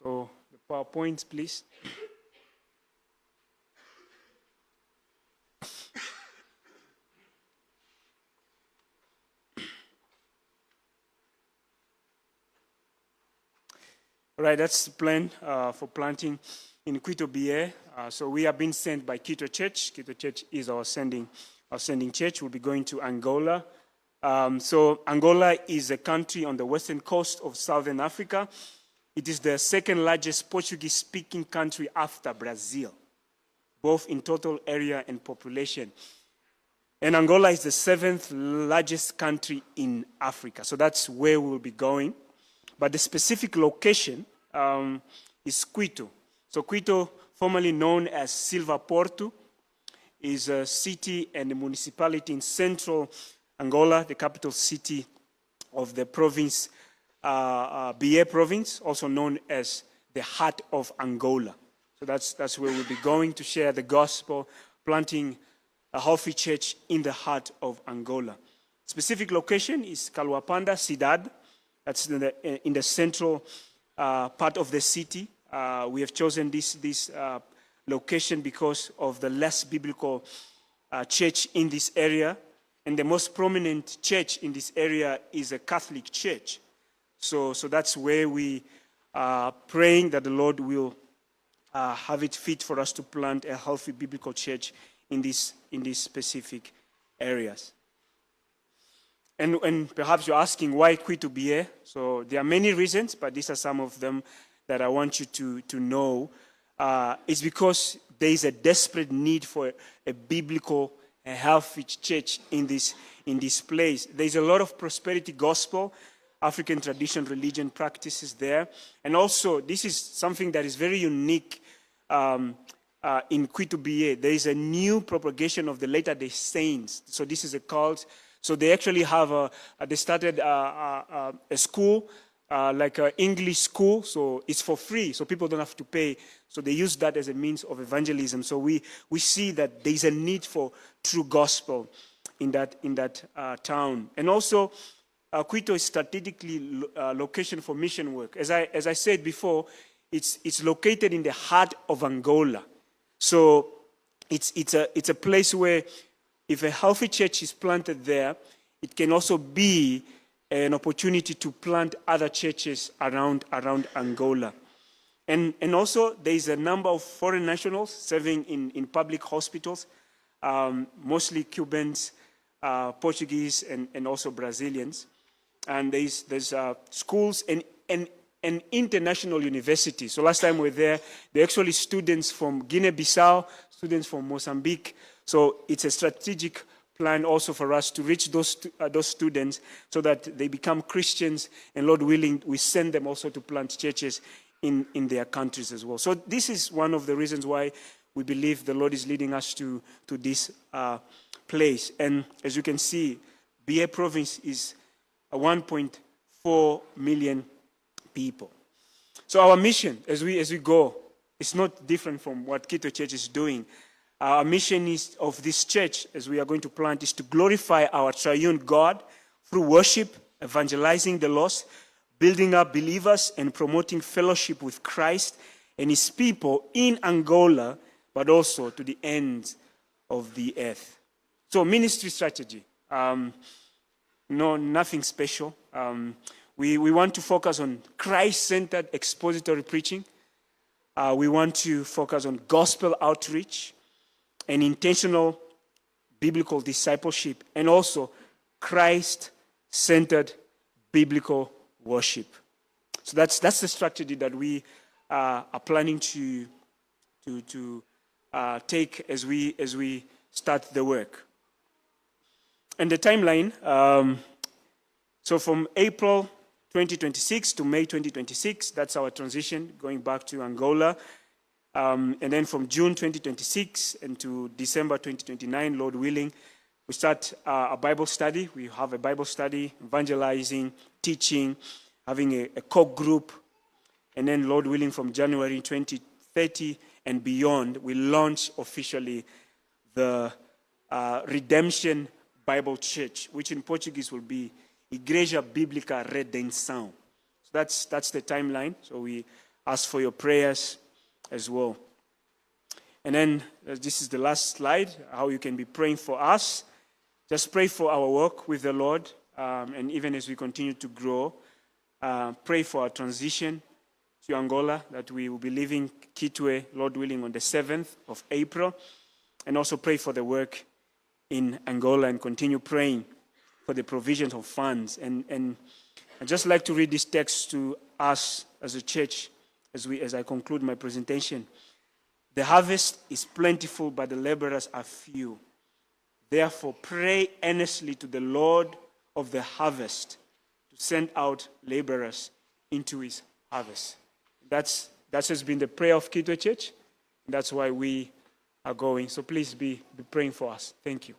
So the PowerPoint, please. All right, that's the plan for planting in Quito BA. So we have been sent by Quito Church. Quito Church is our sending church. We'll be going to Angola. So Angola is a country on the western coast of Southern Africa. It is the second largest Portuguese-speaking country after Brazil, both in total area and population. And Angola is the seventh largest country in Africa. So that's where we'll be going. But the specific location is Quito. So Quito, formerly known as Silva Porto, is a city and a municipality in central Angola, the capital city of the province, BA province, also known as the heart of Angola. So that's where we'll be going to share the gospel, planting a healthy church in the heart of Angola. Specific location is Caluapanda, Cidade. That's in the central part of the city. We have chosen this location because of the less biblical church in this area. And the most prominent church in this area is a Catholic church. So that's where we are praying that the Lord will have it fit for us to plant a healthy biblical church in these specific areas. And perhaps you're asking why Quito BA? So there are many reasons, but these are some of them that I want you to know. It's because there is a desperate need for a biblical, a healthy church in this place. There's a lot of prosperity gospel, African tradition, religion practices there. And also, this is something that is very unique in Quito BA. There is a new propagation of the Latter-day Saints. So this is a cult. So they actually have they started a school, like an English school, so it's for free, so people don't have to pay. So they use that as a means of evangelism. So we see that there is a need for true gospel in that town. And also, Quito is strategically location for mission work. As I said before, it's located in the heart of Angola. So it's a place where, if a healthy church is planted there, it can also be an opportunity to plant other churches around Angola. And also, there is a number of foreign nationals serving in public hospitals, mostly Cubans, Portuguese, and also Brazilians. And there's schools and international universities. So last time we were there are actually students from Guinea-Bissau, students from Mozambique. So it's a strategic plan also for us to reach those students so that they become Christians, and Lord willing, we send them also to plant churches in their countries as well. So this is one of the reasons why we believe the Lord is leading us to this place. And as you can see, BA province is 1.4 million people. So our mission as we go is not different from what Quito Church is doing. Our mission is of this church, as we are going to plant, is to glorify our triune God through worship, evangelizing the lost, building up believers, and promoting fellowship with Christ and his people in Angola, but also to the ends of the earth. So ministry strategy, nothing special. We want to focus on Christ-centered expository preaching. We want to focus on gospel outreach and intentional biblical discipleship, and also Christ-centered biblical worship. So that's the strategy that we are planning to take as we start the work. And the timeline, so from April 2026 to May 2026, that's our transition, going back to Angola. And then from June 2026 and to December 2029, Lord willing, we start a Bible study. We have a Bible study, evangelizing, teaching, having a core group. And then, Lord willing, from January 2030 and beyond, we launch officially the Redemption Bible Church, which in Portuguese will be Igreja Bíblica Redenção. So that's the timeline. So we ask for your prayers as well. And then this is the last slide, how you can be praying for us. Just pray for our work with the Lord, and even as we continue to grow, pray for our transition to Angola, that we will be leaving Kitwe, Lord willing, on the 7th of April. And also pray for the work in Angola and continue praying for the provision of funds. And I'd just like to read this text to us as a church as I conclude my presentation. The harvest is plentiful, but the laborers are few. Therefore, pray earnestly to the Lord of the harvest to send out laborers into his harvest. That has been the prayer of Kitwe Church. And that's why we are going. So please be praying for us. Thank you.